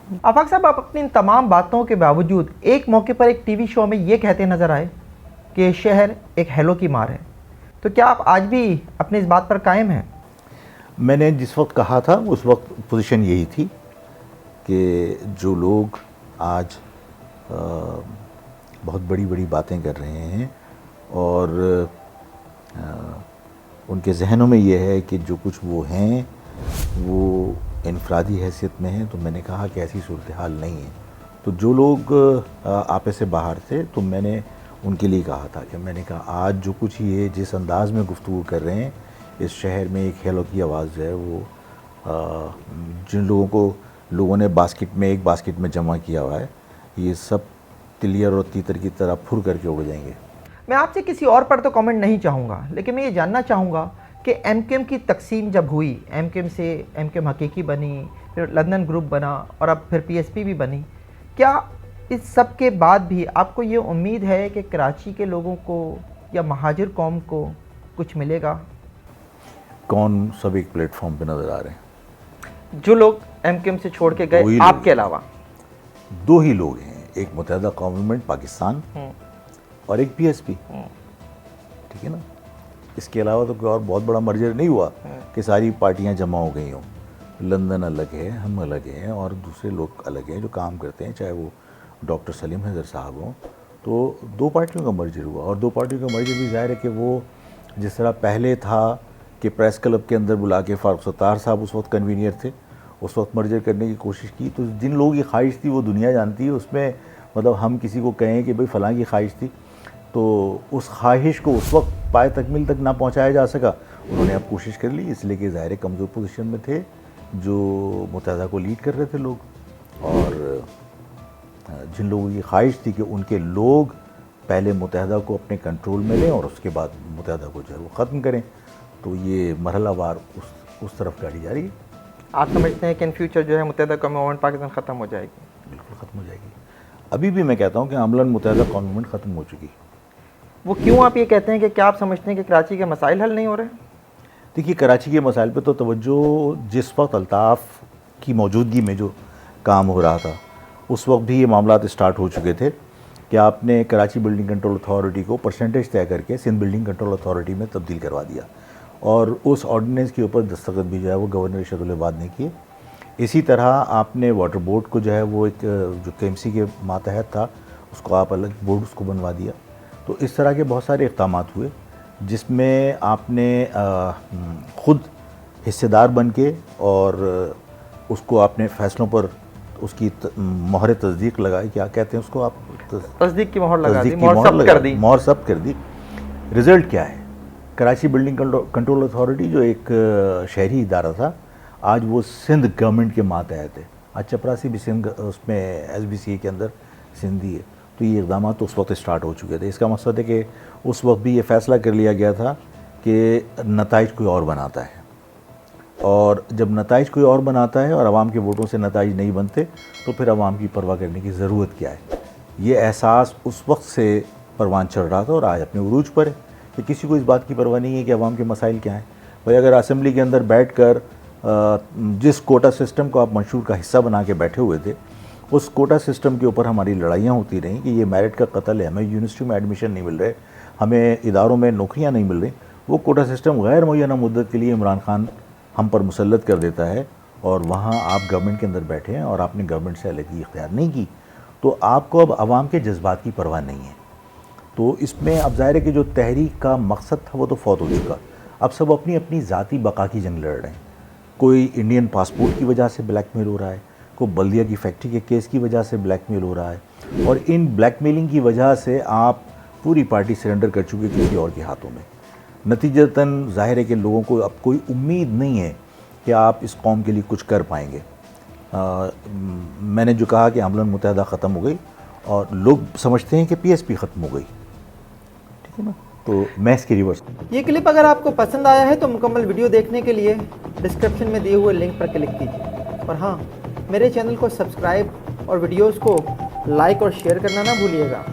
आफाक साहब, आप अपनी इन तमाम बातों के बावजूद एक मौके पर एक टीवी शो में ये कहते नज़र आए कि शहर एक हैलो की मार है, तो क्या आप आज भी अपनी इस बात पर कायम हैं? मैंने जिस वक्त कहा था उस वक्त पोजीशन यही थी कि जो लोग आज बहुत बड़ी बड़ी बातें कर रहे हैं और उनके जहनों में ये है कि जो कुछ वो हैं वो इनफरादी हैसियत में हैं, तो मैंने कहा कि ऐसी सूरत हाल नहीं है। तो जो लोग आपे से बाहर थे तो मैंने उनके लिए कहा था कि मैंने कहा आज जो कुछ ये जिस अंदाज़ में गुफ्तगू कर रहे हैं, इस शहर में एक हेलो की आवाज़ जो है वो जिन लोगों ने एक बास्केट में जमा किया हुआ है, ये सब तिलियर और तीतर की तरह फुर करके उड़ जाएंगे। मैं आपसे किसी और पर तो कमेंट नहीं चाहूँगा, लेकिन मैं ये जानना चाहूँगा कि एमकेएम की तकसीम जब हुई, एमकेएम से एमकेएम हकीकी बनी, फिर लंदन ग्रुप बना और अब फिर पीएसपी भी बनी, क्या इस सब के बाद भी आपको ये उम्मीद है कि कराची के लोगों को या महाजिर कौम को कुछ मिलेगा? कौन सब एक प्लेटफॉर्म पे नज़र आ रहे हैं? जो लोग एमकेएम से छोड़ के गए आपके अलावा? दो ही लोग हैं, एक मुत्तहिदा कौम मूवमेंट पाकिस्तान और एक पीएसपी, ठीक है ना। इसके अलावा तो कोई और बहुत बड़ा मर्जर नहीं हुआ कि सारी पार्टियां जमा हो गई हों। लंदन अलग है, हम अलग हैं और दूसरे लोग अलग हैं जो काम करते हैं, चाहे वो डॉक्टर सलीम हैदर साहब हों। तो दो पार्टियों का मर्जर हुआ और दो पार्टियों का मर्जर भी ज़ाहिर है कि वो जिस तरह पहले था कि प्रेस क्लब के अंदर बुला के फारूक सत्तार साहब उस वक्त कन्वीनियर थे, उस वक्त मर्जर करने की कोशिश की। तो जिन लोगों की ख्वाहिश थी वो दुनिया जानती है, उसमें मतलब हम किसी को कहें कि भाई फ़लाँ की ख्वाहिश थी तो उस ख्वाहिश को उस वक्त पाए तकमील तक ना पहुंचाया जा सका। उन्होंने अब कोशिश कर ली, इसलिए कि ज़ाहिर कमज़ोर पोजीशन में थे जो मुत्तहिदा को लीड कर रहे थे लोग, और जिन लोगों की ख्वाहिश थी कि उनके लोग पहले मुत्तहिदा को अपने कंट्रोल में लें और उसके बाद मुत्तहिदा को जो है वो ख़त्म करें, तो ये मरहलावार उस तरफ गाड़ी जा रही है। आप समझते हैं कि इन फ्यूचर जो है मुत्तहिदा कौम मूवमेंट पाकिस्तान ख़त्म हो जाएगी? बिल्कुल ख़त्म हो जाएगी। अभी भी मैं कहता हूँ कि अमलन मुत्तहिदा कौम मूवमेंट ख़त्म हो चुकी। वो क्यों आप ये कहते हैं कि क्या आप समझते हैं कि कराची के मसाइल हल नहीं हो रहे? देखिए, कराची के मसाइल पे तो तवज्जो जिस वक्त अल्ताफ़ की मौजूदगी में जो काम हो रहा था उस वक्त भी ये मामलात स्टार्ट हो चुके थे कि आपने कराची बिल्डिंग कंट्रोल अथॉरिटी को परसेंटेज तय करके सिंध बिल्डिंग कंट्रोल अथॉरिटी में तब्दील करवा दिया और उस ऑर्डिनेंस के ऊपर दस्तखत भी जो है वो गवर्नर इरशादुल इबाद ने किए। इसी तरह आपने वाटर बोर्ड को जो है वो एक जो केएमसी के मातहत था उसको आप अलग बोर्ड उसको बनवा दिया। तो इस तरह के बहुत सारे इक़दामात हुए जिसमें आपने ख़ुद हिस्सेदार बन के और उसको आपने फ़ैसलों पर उसकी मोहर तस्दीक लगाई, क्या कहते हैं उसको आप, तस्दीक की मोहर लगा दी, मोहर सब्त कर दी। रिज़ल्ट क्या है? कराची बिल्डिंग कंट्रोल अथॉरिटी जो एक शहरी इदारा था, आज वो सिंध गवर्नमेंट के मातहत है। आज चपरासी भी सिंध उसमें एसबीसी के अंदर सिंधी है। तो ये इक़दाम तो उस वक्त स्टार्ट हो चुके थे। इसका मकसद है कि उस वक्त भी ये फ़ैसला कर लिया गया था कि नताइज कोई और बनाता है, और जब नताइज कोई और बनाता है और आवाम के वोटों से नताइज नहीं बनते तो फिर आवाम की परवाह करने की ज़रूरत क्या है। ये एहसास उस वक्त से परवान चढ़ रहा था और आज अपने उरूज पर है कि किसी को इस बात की परवाह नहीं है कि आवाम के मसाइल क्या हैं। भाई अगर असेंबली के अंदर बैठ कर जिस कोटा सिस्टम को आप मंशूर का हिस्सा बना के बैठे हुए थे, उस कोटा सिस्टम के ऊपर हमारी लड़ाइयाँ होती रहीं कि ये मेरिट का कत्ल है, हमें यूनिवर्सिटी में एडमिशन नहीं मिल रहे, हमें इदारों में नौकरियाँ नहीं मिल रही, वो कोटा सिस्टम गैर मुय्यना मुद्दत के लिए इमरान खान हम पर मुसल्लत कर देता है और वहाँ आप गवर्नमेंट के अंदर बैठे हैं और आपने गवर्नमेंट से अलग ही इख्तियार नहीं की, तो आपको अब आवाम के जज्बात की परवाह नहीं है। तो इसमें अब ज़ाहिर है कि जो तहरीक का मकसद था वो तो फौत हो चुका। अब सब अपनी अपनी ज़ाती बका की जंग लड़ रहे हैं। कोई इंडियन पासपोर्ट की वजह से ब्लैकमेल हो रहा है, कोई बल्दिया की फैक्ट्री के केस की वजह से ब्लैकमेल हो रहा है, और इन ब्लैकमेलिंग की वजह से आप पूरी पार्टी सरेंडर कर चुके किसी और के हाथों में। नतीजतन ज़ाहिर है कि लोगों को अब कोई उम्मीद नहीं है कि आप इस कौम के लिए कुछ कर पाएंगे। मैंने जो कहा कि अमलन मुत्तहिदा ख़त्म हो गई और लोग समझते हैं कि पीएसपी ख़त्म हो गई, ठीक है ना, तो मैं इसके रिवर्स। ये क्लिप अगर आपको पसंद आया है तो मुकम्मल वीडियो देखने के लिए डिस्क्रिप्शन में दिए हुए लिंक पर क्लिक कीजिए, और हाँ, मेरे चैनल को सब्सक्राइब और वीडियोज़ को लाइक और शेयर करना ना भूलिएगा।